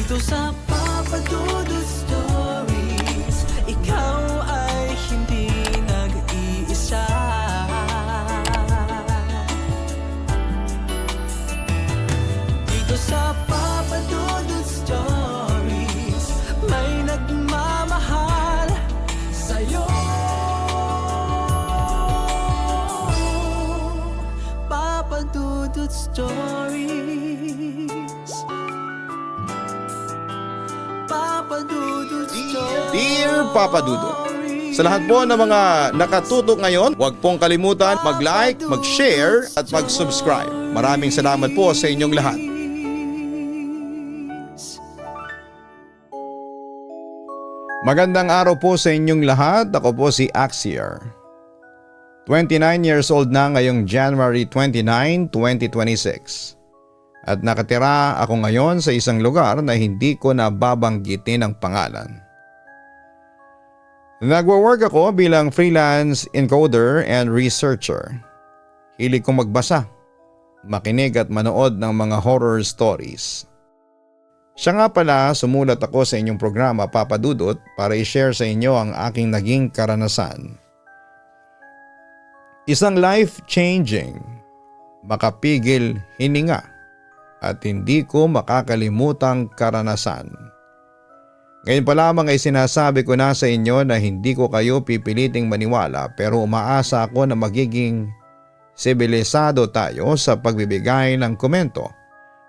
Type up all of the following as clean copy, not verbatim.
Dito sa Papa Dudut Stories, ikaw ay hindi nag-iisa. Dito sa Papa Dudut Stories, may nagmamahal sa'yo. Papa Dudut Stories, Papa Dudut Stories. Dear Papa Dudut, sa lahat po ng mga nakatutok ngayon, huwag pong kalimutan mag-like, mag-share at mag-subscribe. Maraming salamat po sa inyong lahat. Magandang araw po sa inyong lahat. Ako po si Axier. 29 years old na ngayong January 29, 2026. At nakatira ako ngayon sa isang lugar na hindi ko nababanggitin ang pangalan. Nagwo-work ako bilang freelance encoder and researcher. Hilig kong magbasa, makinig at manood ng mga horror stories. Siya nga pala, sumulat ako sa inyong programa Papa Dudut para i-share sa inyo ang aking naging karanasan. Isang life-changing, makapigil hininga at hindi ko makakalimutang karanasan. Ngayon pa lamang ay sinasabi ko na sa inyo na hindi ko kayo pipiliting maniwala, pero umaasa ako na magiging sibilisado tayo sa pagbibigay ng komento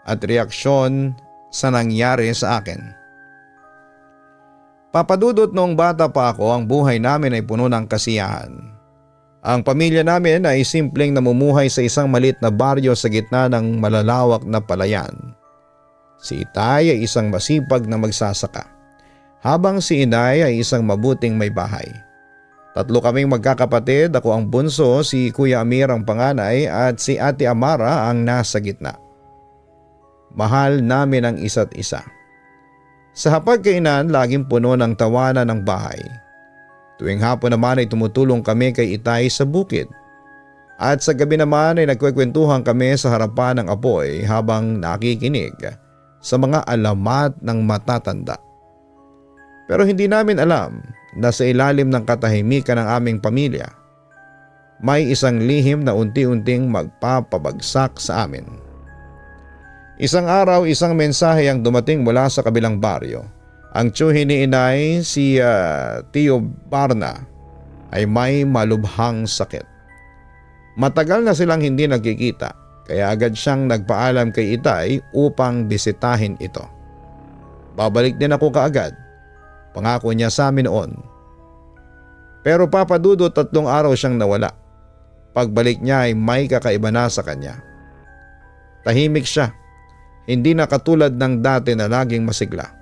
at reaksyon sa nangyari sa akin. Papadudot, noong bata pa ako, ang buhay namin ay puno ng kasiyahan. Ang pamilya namin ay simpleng namumuhay sa isang maliit na baryo sa gitna ng malalawak na palayan. Si Itay ay isang masipag na magsasaka, habang si Inay ay isang mabuting may bahay. Tatlo kaming magkakapatid, ako ang bunso, si Kuya Amir ang panganay at si Ate Amara ang nasa gitna. Mahal namin ang isa't isa. Sa hapagkainan, laging puno ng tawanan ng bahay. Tuwing hapon naman ay tumutulong kami kay Itay sa bukid. At sa gabi naman ay nagkwekwentuhan kami sa harapan ng apoy habang nakikinig sa mga alamat ng matatanda. Pero hindi namin alam na sa ilalim ng katahimikan ng aming pamilya, may isang lihim na unti-unting magpapabagsak sa amin. Isang araw, isang mensahe ang dumating mula sa kabilang baryo. Ang tiyuhin ni Inay, si Tio Barna, ay may malubhang sakit. Matagal na silang hindi nagkikita, kaya agad siyang nagpaalam kay Itay upang bisitahin ito. Babalik din ako kaagad, pangako niya sa amin noon. Pero Papadudot, 3 araw siyang nawala. Pagbalik niya ay may kakaiba na sa kanya. Tahimik siya, hindi na katulad ng dati na laging masigla.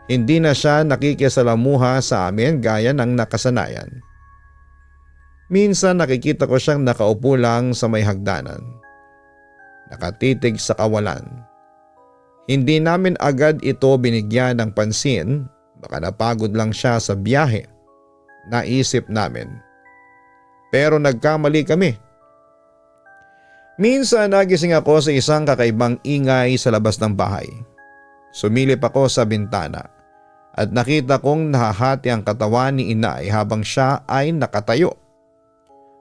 Hindi na siya nakikisalamuha sa amin gaya ng nakasanayan. Minsan nakikita ko siyang nakaupo lang sa may hagdanan, nakatitig sa kawalan. Hindi namin agad ito binigyan ng pansin, baka napagod lang siya sa biyahe, naisip namin. Pero nagkamali kami. Minsan nagising ako sa isang kakaibang ingay sa labas ng bahay. Sumilip ako sa bintana at nakita kong nahahati ang katawan ni Inay habang siya ay nakatayo.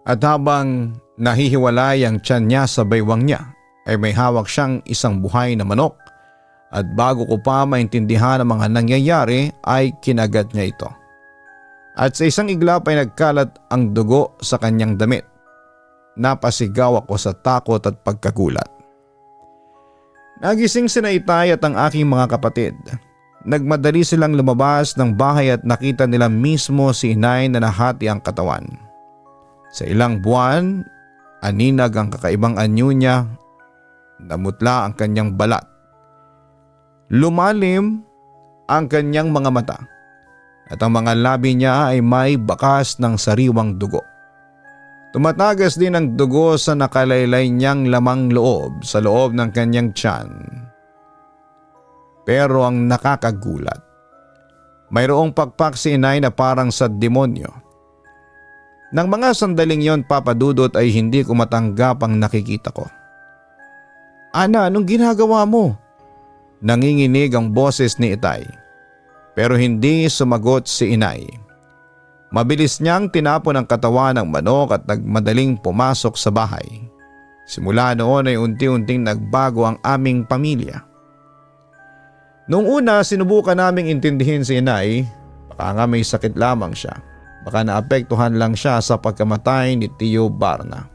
At habang nahihiwalay ang tiyan niya sa baywang niya, ay may hawak siyang isang buhay na manok. At bago ko pa maintindihan ang mga nangyayari ay kinagat niya ito. At sa isang iglap ay nagkalat ang dugo sa kanyang damit. Napasigaw ako sa takot at pagkagulat. Nagising sina Itay at ang aking mga kapatid. Nagmadali silang lumabas ng bahay at nakita nila mismo si Inay na nahati ang katawan. Sa ilang buwan, aninag ang kakaibang anyo niya, namutla ang kanyang balat. Lumalim ang kanyang mga mata at ang mga labi niya ay may bakas ng sariwang dugo. Tumatagas din ang dugo sa nakalaylay niyang lamang loob sa loob ng kanyang tiyan. Pero ang nakakagulat, mayroong pakpak si Inay na parang sa demonyo. Nang mga sandaling yon, Papadudot, ay hindi ko matanggap ang nakikita ko. Ana, anong ginagawa mo? Nanginginig ang boses ni Itay. Pero hindi sumagot si Inay. Mabilis niyang tinapon ang katawan ng manok at nagmadaling pumasok sa bahay. Simula noon ay unti-unting nagbago ang aming pamilya. Noong una sinubukan naming intindihin si Inay, baka nga may sakit lamang siya. Baka naapektuhan lang siya sa pagkamatay ni Tio Barna.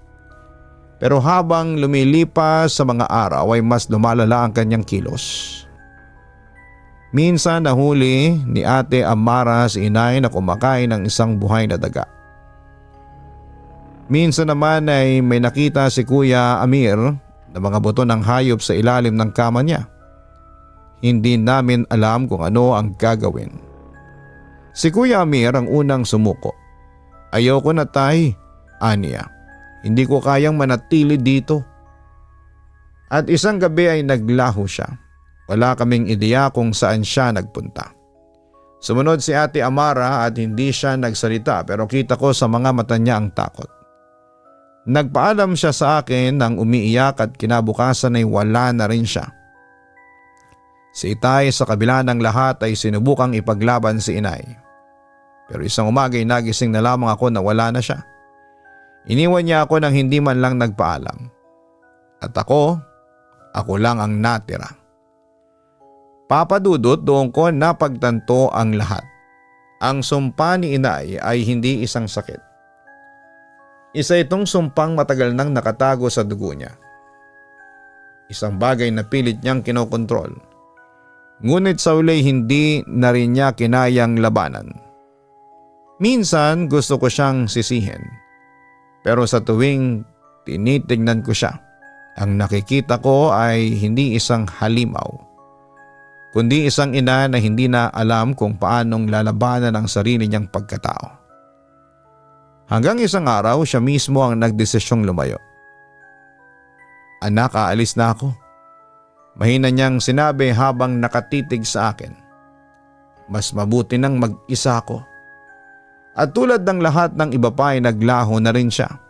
Pero habang lumilipas sa mga araw ay mas lumalala ang kanyang kilos. Minsan nahuli ni Ate Amara si Inay na kumakain ng isang buhay na daga. Minsan naman ay may nakita si Kuya Amir na mga buto ng hayop sa ilalim ng kama niya. Hindi namin alam kung ano ang gagawin. Si Kuya Amir ang unang sumuko. Ayoko na tay, aniya. Hindi ko kayang manatili dito. At isang gabi ay naglaho siya. Wala kaming ideya kung saan siya nagpunta. Sumunod si Ate Amara at hindi siya nagsalita pero kita ko sa mga mata niya ang takot. Nagpaalam siya sa akin nang umiiyak at kinabukasan ay wala na rin siya. Si Itay sa kabila ng lahat ay sinubukang ipaglaban si Inay. Pero isang umaga ay nagising na lamang ako na wala na siya. Iniwan niya ako nang hindi man lang nagpaalam. At ako lang ang natira. Papadudot doon ko napagtanto ang lahat. Ang sumpa ni Inay ay hindi isang sakit. Isa itong sumpang matagal nang nakatago sa dugo niya. Isang bagay na pilit niyang kinokontrol. Ngunit sa uli hindi na rin niya kinayang labanan. Minsan gusto ko siyang sisihin. Pero sa tuwing tinitignan ko siya, ang nakikita ko ay hindi isang halimaw. Kundi isang ina na hindi na alam kung paanong lalabanan ang sarili niyang pagkatao. Hanggang isang araw siya mismo ang nagdesisyong lumayo. Anak, aalis na ako. Mahina niyang sinabi habang nakatitig sa akin. Mas mabuti nang mag-isa ako. At tulad ng lahat ng iba pa ay naglaho na rin siya.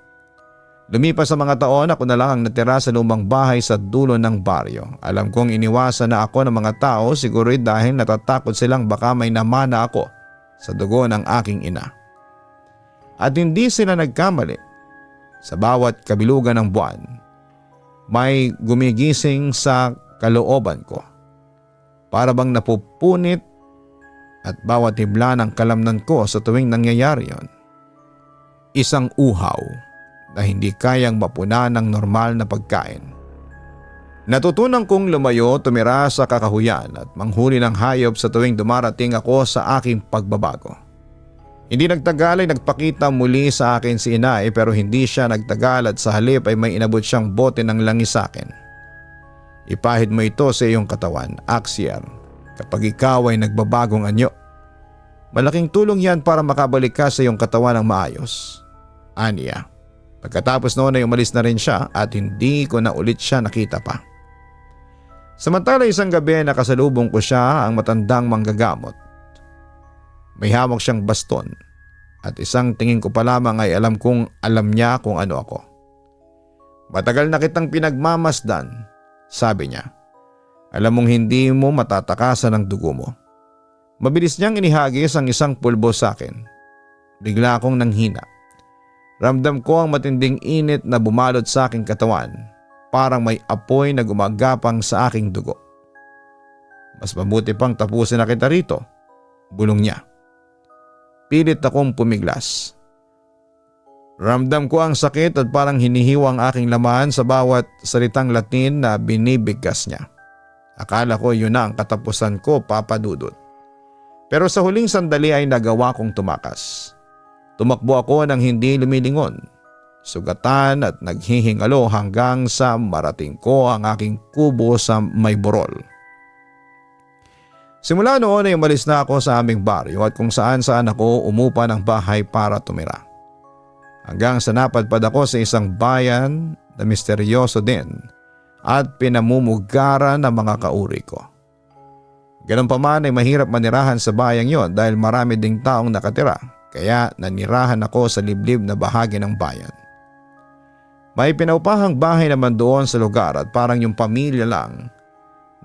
Lumipas sa mga taon, ako na lang ang natira sa lumang bahay sa dulo ng baryo. Alam kong iniwasan na ako ng mga tao siguro dahil natatakot silang baka may namana ako sa dugo ng aking ina. At hindi sila nagkamali. Sa bawat kabilugan ng buwan, may gumigising sa kalooban ko. Para bang napupunit at bawat hibla ng kalamnan ko sa tuwing nangyayari yon. Isang uhaw na hindi kayang mapunan ng normal na pagkain. Natutunan kong lumayo, tumira sa kakahuyan at manghuli ng hayop sa tuwing dumarating ako sa aking pagbabago. Hindi nagtagal ay nagpakita muli sa akin si Inay pero hindi siya nagtagal at sa halip ay may inabot siyang bote ng langis sa akin. Ipahid mo ito sa iyong katawan, Axiar, kapag ikaw ay nagbabagong anyo. Malaking tulong yan para makabalik ka sa iyong katawan ng maayos. Aniya. Pagkatapos noon ay umalis na rin siya at hindi ko na ulit siya nakita pa. Samantala isang gabi nakasalubong ko siya ang matandang manggagamot. May hawak siyang baston at isang tingin ko pa lamang ay alam kong alam niya kung ano ako. Matagal na kitang pinagmamasdan, sabi niya. Alam mong hindi mo matatakasan ang dugo mo. Mabilis niyang inihagis ang isang pulbo sa akin. Bigla akong nanghina. Ramdam ko ang matinding init na bumalot sa aking katawan, parang may apoy na gumagapang sa aking dugo. Mas mabuti pang tapusin na kita rito, bulong niya. Pilit akong pumiglas. Ramdam ko ang sakit at parang hinihiwa ang aking laman sa bawat salitang Latin na binibigkas niya. Akala ko yun na ang katapusan ko, papadudot. Pero sa huling sandali ay nagawa kong tumakas. Tumakbo ako nang hindi lumilingon, sugatan at naghihingalo hanggang sa marating ko ang aking kubo sa may burol. Simula noon ay umalis na ako sa aming baryo at kung saan ako umupa ng bahay para tumira. Hanggang sa napadpad ako sa isang bayan na misteryoso din at pinamumugaran ng mga kauri ko. Ganun pa man ay mahirap manirahan sa bayang yon dahil marami ding taong nakatira. Kaya nanirahan ako sa liblib na bahagi ng bayan. May pinaupahang bahay naman doon sa lugar at parang yung pamilya lang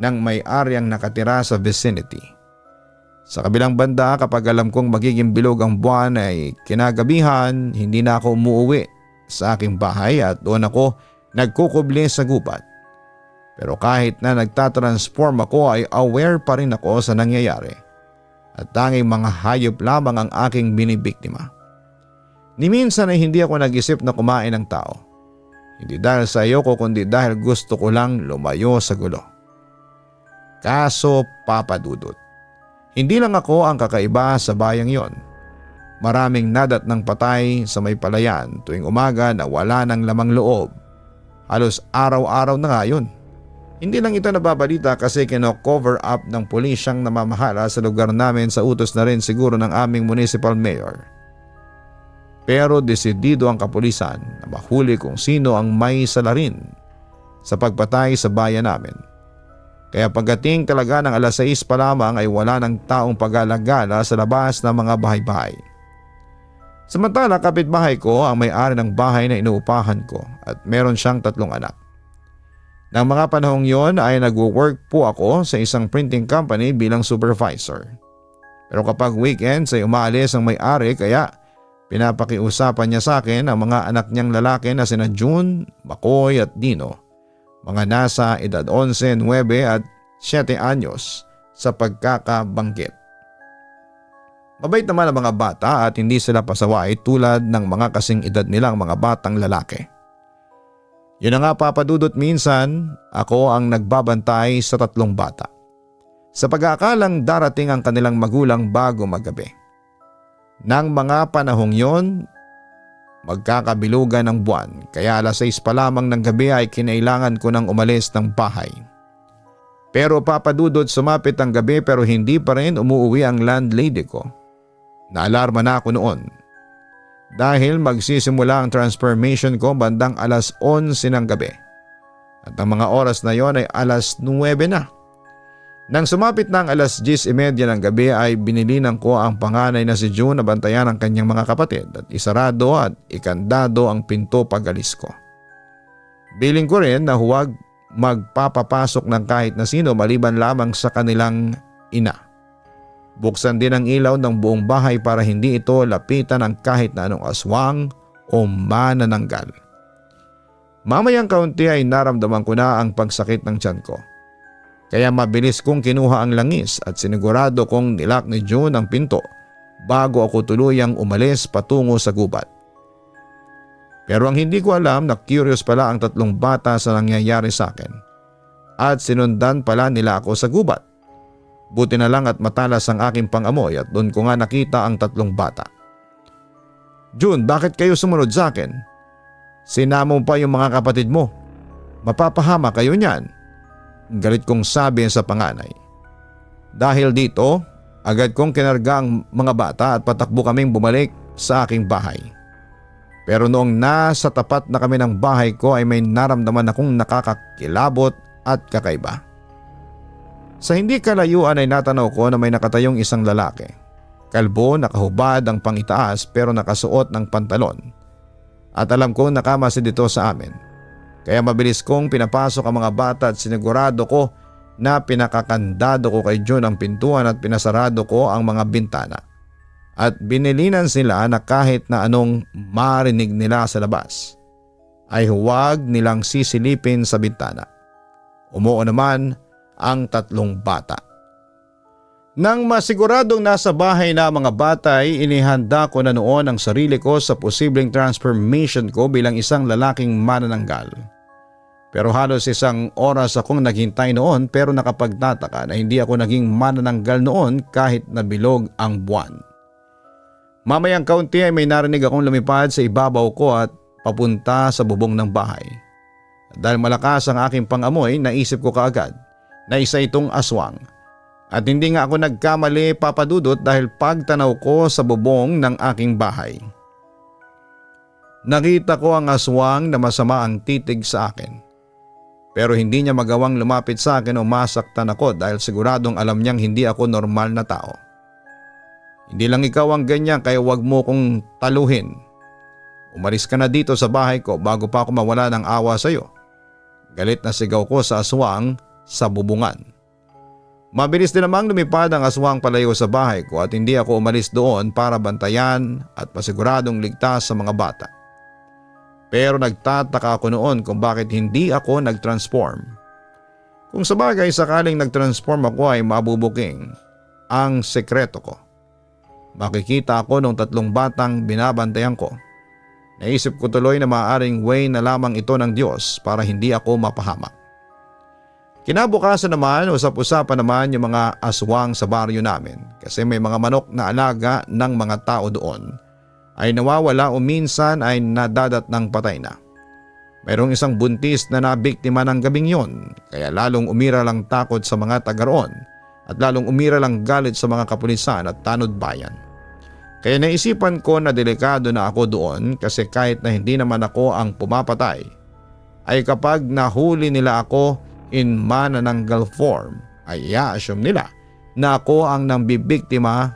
ng may-ari ang nakatira sa vicinity. Sa kabilang banda, kapag alam kong magiging bilog ang buwan ay kinagabihan, hindi na ako umuwi sa aking bahay at doon ako nagkukubli sa gubat. Pero kahit na nagtatransform ako ay aware pa rin ako sa nangyayari at tanging mga hayop lamang ang aking binibiktima. Ni minsan ay hindi ako nag-isip na kumain ng tao. Hindi dahil sa ayoko kundi dahil gusto ko lang lumayo sa gulo. Kaso Papa Dudut, hindi lang ako ang kakaiba sa bayang yon. Maraming nadat ng patay sa may palayan tuwing umaga na wala ng lamang loob. Halos araw-araw na nga yun. Hindi lang ito nababalita kasi kino-cover up ng pulisyang namamahala sa lugar namin sa utos na rin siguro ng aming municipal mayor. Pero desidido ang kapulisan na mahuli kung sino ang may salarin sa pagpatay sa bayan namin. Kaya pagdating talaga ng 6:00 pa lamang ay wala ng taong pag-alagala sa labas ng mga bahay-bahay. Samantala kapitbahay ko ang may-ari ng bahay na inuupahan ko at meron siyang 3 anak. Nang mga panahong yon ay nagwo-work po ako sa isang printing company bilang supervisor. Pero kapag weekends ay umaalis ang may-ari kaya pinapakiusapan niya sa akin ang mga anak niyang lalaki na sina June, Makoy at Dino. Mga nasa edad 11, 9 at 7 anyos sa pagkakabanggit. Mabait naman ang mga bata at hindi sila pasaway tulad ng mga kasing edad nilang mga batang lalaki. Yun na nga Papa Dudut, minsan ako ang nagbabantay sa 3 bata. Sa pag-aakalang darating ang kanilang magulang bago maggabi. Nang mga panahong yon, magkakabilugan ng buwan kaya 6:00 pa lamang ng gabi ay kinailangan ko nang umalis ng bahay. Pero Papa Dudut, sumapit ang gabi pero hindi pa rin umuwi ang landlady ko. Naalarma na ako noon. Dahil magsisimula ang transformation ko bandang 11:00 ng gabi. At ang mga oras na yon ay 9:00 na. Nang sumapit na ang 10:30 ng gabi ay binilinan ko ang panganay na si June na bantayan ang kanyang mga kapatid at isarado at ikandado ang pinto pag-alis ko. Biling ko rin na huwag magpapapasok ng kahit na sino maliban lamang sa kanilang ina. Buksan din ang ilaw ng buong bahay para hindi ito lapitan ng kahit na anong aswang o manananggal. Mamayang kaunti ay naramdaman ko na ang pagsakit ng tiyan ko. Kaya mabilis kong kinuha ang langis at sinigurado kong nilak ni June ang pinto bago ako tuluyang umalis patungo sa gubat. Pero ang hindi ko alam na curious pala ang 3 bata sa nangyayari sa akin at sinundan pala nila ako sa gubat. Buti na lang at matalas ang aking pangamoy at doon ko nga nakita ang 3 bata. June, bakit kayo sumunod sa akin? Sinama mo pa yung mga kapatid mo. Mapapahama kayo niyan. Galit kong sabi sa panganay. Dahil dito, agad kong kinarga ang mga bata at patakbo kaming bumalik sa aking bahay. Pero noong nasa tapat na kami ng bahay ko ay may naramdaman akong nakakakilabot at kakaiba. Sa hindi kalayuan ay natanaw ko na may nakatayong isang lalaki. Kalbo, nakahubad ang pangitaas pero nakasuot ng pantalon. At alam kong nakamasid ito sa amin. Kaya mabilis kong pinapasok ang mga bata at sinigurado ko na pinakakandado ko kay June ang pintuan at pinasarado ko ang mga bintana. At binilinan sila na kahit na anong marinig nila sa labas ay huwag nilang sisilipin sa bintana. Umuo naman ang 3 bata. Nang masiguradong nasa bahay na ang mga bata ay inihanda ko na noon ang sarili ko sa posibleng transformation ko bilang isang lalaking manananggal. Pero halos 1 oras akong naghintay noon pero nakapagtataka na hindi ako naging manananggal noon kahit nabilog ang buwan. Mamayang kaunti ay may narinig akong lumipad sa ibabaw ko at papunta sa bubong ng bahay. Dahil malakas ang aking pangamoy, naisip ko kaagad na isa itong aswang. At hindi nga ako nagkamali, Papa Dudut, dahil pagtanaw ko sa bubong ng aking bahay. Nakita ko ang aswang na masama ang titig sa akin. Pero hindi niya magawang lumapit sa akin o masaktan ako dahil siguradong alam niyang hindi ako normal na tao. Hindi lang ikaw ang ganyan kaya wag mo kong taluhin. Umalis ka na dito sa bahay ko bago pa ako mawala ng awa sa iyo. Galit na sigaw ko sa aswang sa bubungan. Mabilis din namang lumipad ang aswang palayo sa bahay ko at hindi ako umalis doon para bantayan at pasiguradong ligtas sa mga bata. Pero nagtataka ako noon kung bakit hindi ako nag-transform. Kung sabagay sakaling nag-transform ako ay mabubuking ang sekreto ko. Makikita ako ng 3 batang binabantayan ko. Naisip ko tuloy na maaaring way na lamang ito ng Diyos para hindi ako mapahamak. Kinabukasan naman, usap-usapan naman yung mga aswang sa baryo namin kasi may mga manok na alaga ng mga tao doon ay nawawala o minsan ay nadadat ng patay na. Mayroong isang buntis na nabiktima ng gabing yon kaya lalong umira lang takot sa mga taga roon at lalong umira lang galit sa mga kapulisan at tanod bayan. Kaya naisipan ko na delikado na ako doon kasi kahit na hindi naman ako ang pumapatay ay kapag nahuli nila ako in manananggal form ay i-assume nila na ako ang nambibiktima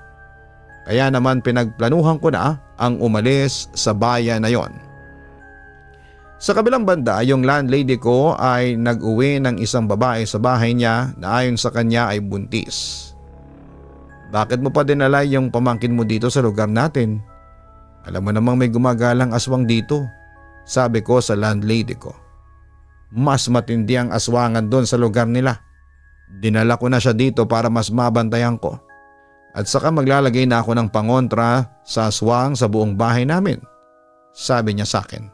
kaya naman pinagplanuhan ko na ang umalis sa bayan na yon. Sa kabilang banda, yung landlady ko ay nag-uwi ng isang babae sa bahay niya na ayon sa kanya ay buntis. Bakit mo pa dinala yung pamangkin mo dito sa lugar natin? Alam mo namang may gumagalang aswang dito, sabi ko sa landlady ko. Mas matindi ang aswangan doon sa lugar nila. Dinala ko na siya dito para mas mabantayan ko. At saka maglalagay na ako ng pangontra sa aswang sa buong bahay namin, sabi niya sa akin.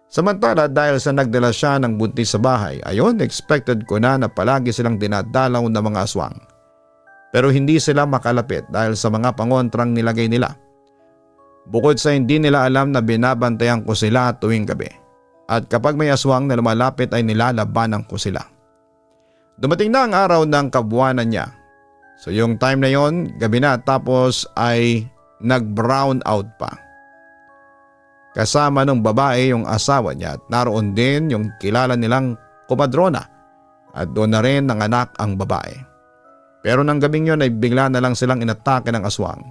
Samantala dahil sa nagdala siya ng buntis sa bahay, ayon expected ko na palagi silang dinadalaw ng mga aswang. Pero hindi sila makalapit dahil sa mga pangontrang nilagay nila. Bukod sa hindi nila alam na binabantayan ko sila tuwing gabi. At kapag may aswang na lumalapit ay nilalabanan ko sila. Dumating na ang araw ng kabuwanan niya. So yung time na yon, gabi na tapos ay nag-brown out pa. Kasama ng babae yung asawa niya at naroon din yung kilala nilang kumadrona at doon na rin nanganak ang babae. Pero nang gabing yon ay bigla na lang silang inatake ng aswang.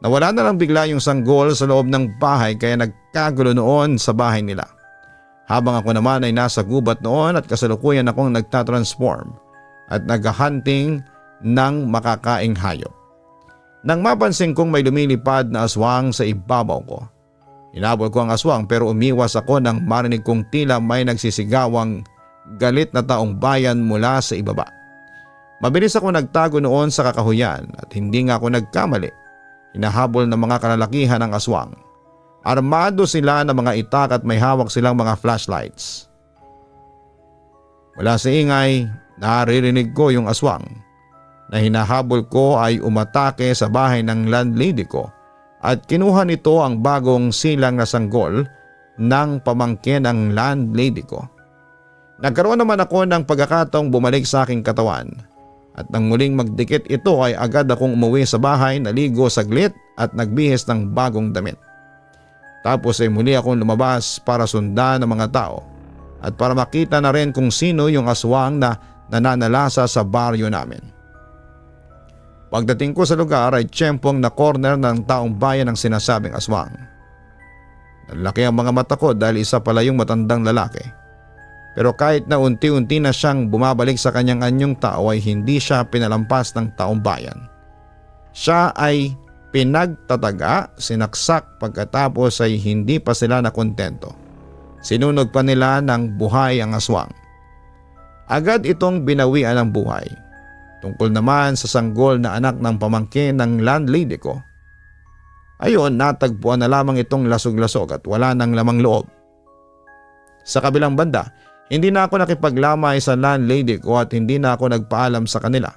Nawala na lang bigla yung sanggol sa loob ng bahay kaya nagkagulo noon sa bahay nila. Habang ako naman ay nasa gubat noon at kasalukuyan akong nagtatransform at naghahunting ng makakaing hayop. Nang mapansin kong may lumilipad na aswang sa ibabaw ko, hinabol ko ang aswang pero umiwas ako nang marinig kong tila may nagsisigawang galit na taong bayan mula sa ibaba. Mabilis ako nagtago noon sa kakahuyan at hindi nga ako nagkamali. Hinahabol ng mga kalalakihan ang aswang. Armado sila ng mga itak at may hawak silang mga flashlights. Mula sa ingay, naririnig ko yung aswang na hinahabol ko ay umatake sa bahay ng landlady ko at kinuha nito ang bagong silang na sanggol ng pamangkin ng landlady ko. Nagkaroon naman ako ng pagkakataong bumalik sa aking katawan at nang muling magdikit ito ay agad akong umuwi sa bahay, naligo saglit at nagbihis ng bagong damit. Tapos ay muli akong lumabas para sundan ng mga tao at para makita na rin kung sino yung aswang na nananalasa sa baryo namin. Pagdating ko sa lugar ay tiyempong na corner ng taong bayan ang sinasabing aswang. Nalaki ang mga mata ko dahil isa pala yung matandang lalaki. Pero kahit na unti-unti na siyang bumabalik sa kanyang anyong tao ay hindi siya pinalampas ng taong bayan. Siya ay pinagtataga, sinaksak pagkatapos ay hindi pa sila nakontento. Sinunog pa nila ng buhay ang aswang. Agad itong binawian ng buhay. Tungkol naman sa sanggol na anak ng pamangkin ng landlady ko. Ayon, natagpuan na lamang itong lasog-lasog at wala nang lamang loob. Sa kabilang banda, hindi na ako nakipaglamay sa landlady ko at hindi na ako nagpaalam sa kanila.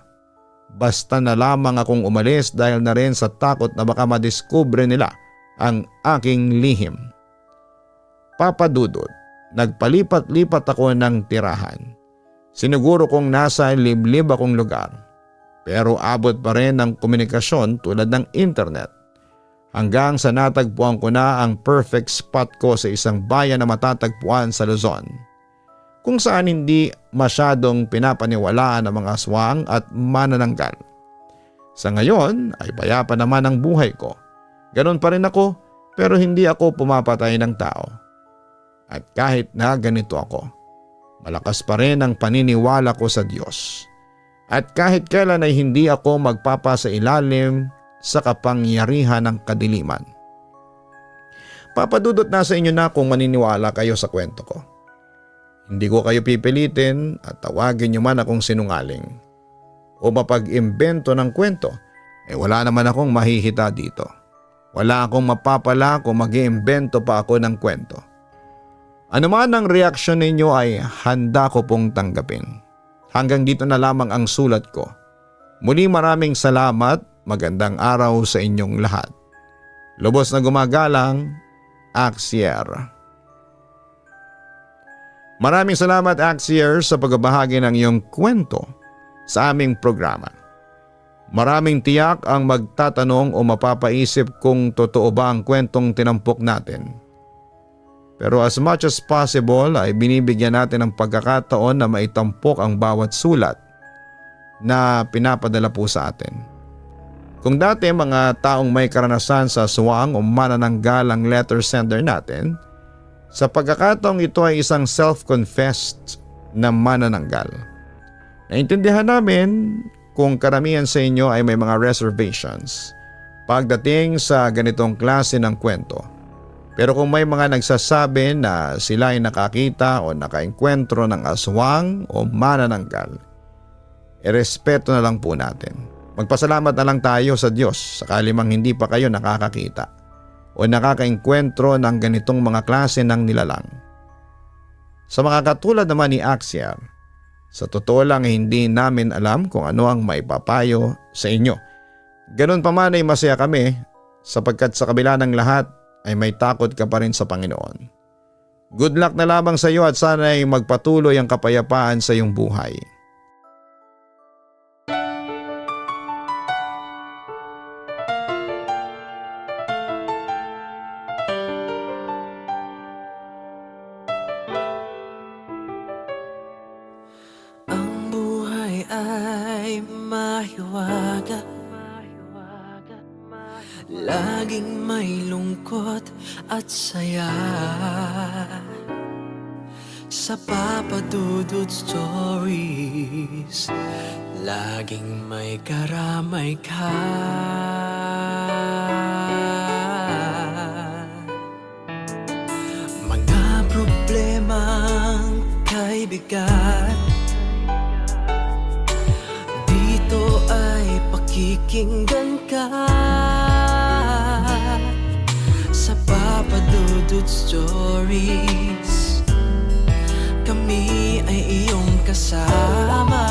Basta na lamang akong umalis dahil na rin sa takot na baka madiskubre nila ang aking lihim. Papadudod, nagpalipat-lipat ako ng tirahan. Siniguro kong nasa liblib akong lugar. Pero abot pa rin ng komunikasyon tulad ng internet. Hanggang sa natagpuan ko na ang perfect spot ko sa isang bayan na matatagpuan sa Luzon. Kung saan hindi masyadong pinapaniwalaan ang mga aswang at manananggal. Sa ngayon ay payapa naman ang buhay ko. Ganon pa rin ako pero hindi ako pumapatay ng tao. At kahit na ganito ako, malakas pa rin ang paniniwala ko sa Diyos. At kahit kailan ay hindi ako magpapasailalim sa kapangyarihan ng kadiliman. Papadudot na sa inyo na kung maniniwala kayo sa kwento ko. Hindi ko kayo pipilitin at tawagin nyo man akong sinungaling o mapag-imbento ng kwento. Wala naman akong mahihita dito. Wala akong mapapala kung mag-iimbento pa ako ng kwento. Ano man ang reaksyon ninyo ay handa ko pong tanggapin. Hanggang dito na lamang ang sulat ko. Muli maraming salamat, magandang araw sa inyong lahat. Lubos na gumagalang, Axier. Maraming salamat Axier sa pagbabahagi ng iyong kwento sa aming programa. Maraming tiyak ang magtatanong o mapapaisip kung totoo ba ang kwentong tinampok natin. Pero as much as possible ay binibigyan natin ng pagkakataon na maitampok ang bawat sulat na pinapadala po sa atin. Kung dati mga taong may karanasan sa aswang o manananggal ang letter sender natin, sa pagkakataong ito ay isang self-confessed na manananggal. Naintindihan namin kung karamihan sa inyo ay may mga reservations pagdating sa ganitong klase ng kwento. Pero kung may mga nagsasabi na sila ay nakakita o nakaengkwentro ng aswang o manananggal, irespeto na lang po natin. Magpasalamat na lang tayo sa Diyos sakali mang hindi pa kayo nakakakita o nakakaengkwentro ng ganitong mga klase ng nilalang. Sa mga katulad naman ni Axier, sa totoo lang hindi namin alam kung ano ang maipapayo sa inyo. Ganun pa man ay masaya kami sapagkat sa kabila ng lahat ay may takot ka pa rin sa Panginoon. Good luck na lamang sa iyo at sana ay magpatuloy ang kapayapaan sa iyong buhay. Ang buhay ay mahiwaga, laging may lungkot at saya. Sa Papa Dudut Stories, laging may karamay ka. Mga problemang kay bigat, dito ay pakikinggan ka. Sa Papa Dudut Stories, kami ay iyong kasama.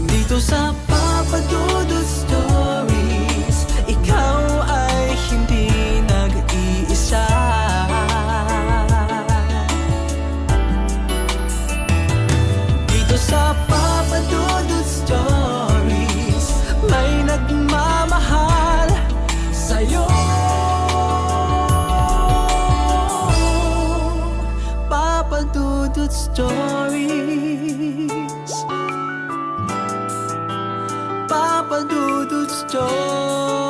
Dito sa Papa Dudut Stories, ikaw ay hindi nag-iisa. Dito sa Papa Dudut Stories, may nagmamahal sa'yo. Papa Dudut Stories, Papa Dudut Stories.